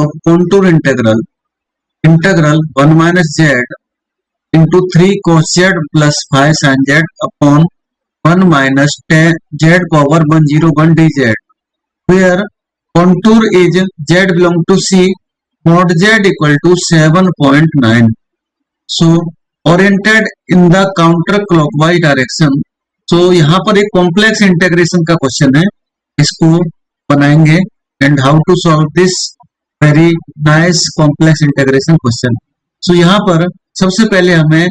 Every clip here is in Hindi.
of contour integral 1 minus z into 3 cos z plus 5 sin z upon 1 minus tan z power 101 dz, where contour is z belong to C, mod z equal to 7.9. So oriented in the counter clockwise direction. So यहाँ पर एक कॉम्प्लेक्स इंटीग्रेशन का क्वेश्चन है, इसको बनाएंगे and how to solve this very nice complex integration question. So यहाँ पर सबसे पहले हमें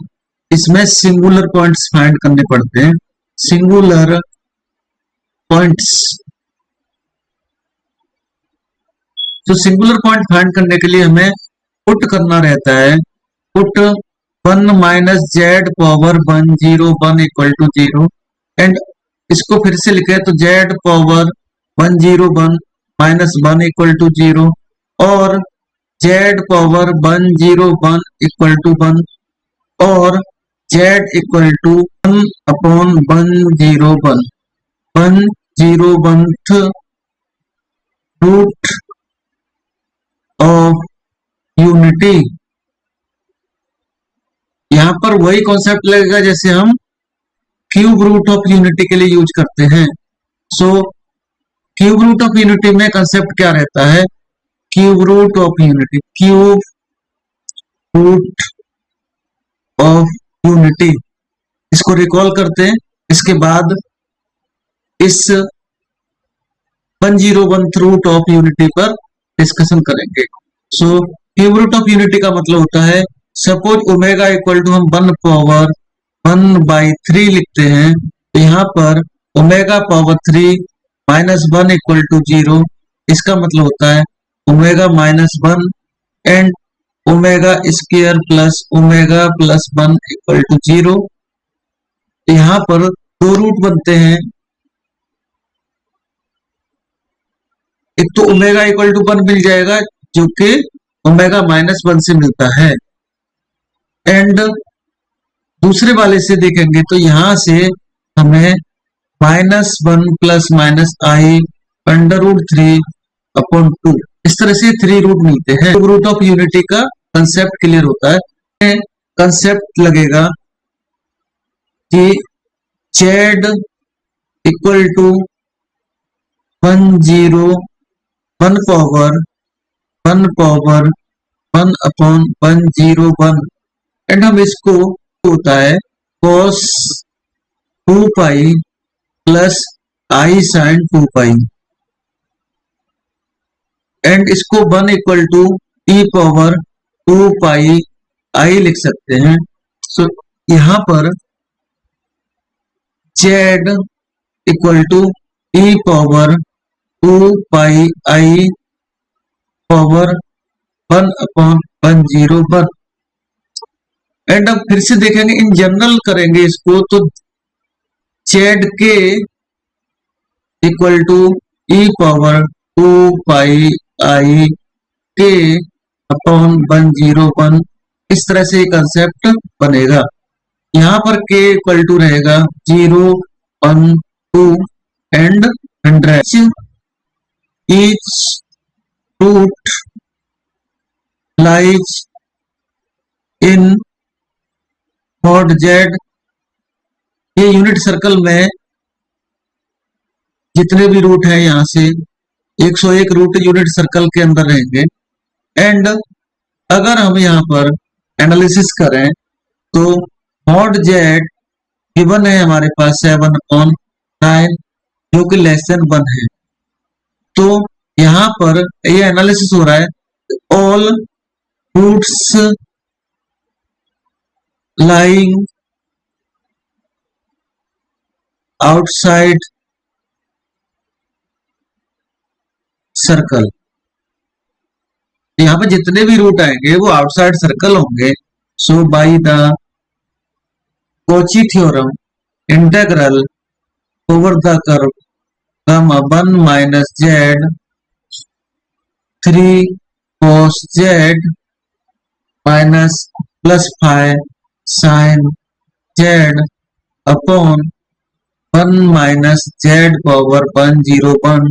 इसमें सिंगुलर पॉइंट्स फाइंड करने पड़ते हैं. सिंगुलर पॉइंट्स, तो सिंगुलर पॉइंट फाइंड करने के लिए हमें पुट करना रहता है. Put 1 minus Z power 101 equal to 0 and इसको फिर से लिखे तो Z power 101 minus 1 equal to 0 और जेड पावर 101 इक्वल टू 1 और Z equal to 1 upon 101 101th root of unity. यहां पर वही कॉन्सेप्ट लगेगा जैसे हम क्यूब रूट ऑफ यूनिटी के लिए यूज करते हैं. So cube root of unity में कंसेप्ट क्या रहता है? Cube root of unity, cube root of unity, इसको रिकॉल करते हैं. इसके बाद इस 101th रूट ऑफ यूनिटी पर डिस्कशन करेंगे. So cube root of unity का मतलब होता है, सपोज ओमेगा इक्वल टू हम 1 पावर 1/3 लिखते हैं, तो यहाँ पर omega power 3 minus 1 equal to 0. इसका मतलब होता है omega minus 1 and omega square plus omega plus 1 equal to 0. यहाँ पर दो रूट बनते हैं, एक तो ओमेगा इक्वल टू 1 मिल जाएगा जो कि ओमेगा माइनस 1 से मिलता है, एंड दूसरे वाले से देखेंगे तो यहां से हमें -1 plus minus i under root 3 upon 2, इस तरह से 3 रूट मिलते हैं. रूट ऑफ यूनिटी का कंसेप्ट क्लियर होता है. कंसेप्ट लगेगा कि Z equal to 1 power 1 upon 101 and हम इसको होता है cos 2 pi plus i sine 2 pi and इसको 1 equal to e power 2 pi i लिख सकते हैं. सो यहां पर z equal to e power 2 pi I power 1 upon 101 and अब फिर से देखेंगे, इन जनरल करेंगे इसको तो जेड के equal to E power 2 pi आई के अपॉन 101, इस तरह से कंसेप्ट बनेगा. यहाँ पर के इक्वल टू रहेगा 0 1 2 and 100. Each root lies in mod z. ये यूनिट सर्कल में जितने भी रूट हैं यहां से 101 रूट यूनिट सर्कल के अंदर रहेंगे. एंड अगर हम यहां पर एनालिसिस करें तो mod z गिवन है हमारे पास 7/9 जो कि लेस देन 1 है. तो यहां पर ये एनालिसिस हो रहा है all roots lying outside circle. यहाँ पे जितने भी रूट आएंगे वो आउटसाइड सर्कल होंगे. So by the Cauchy theorem integral over the curve gamma 1 minus z 3 cos z minus plus 5 sine z upon 1 minus Z power 101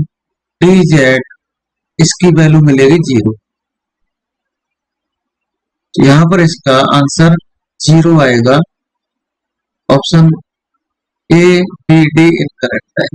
dz, इसकी वैल्यू मिलेगी 0. यहाँ पर इसका आंसर 0 आएगा। Option A B D incorrect है।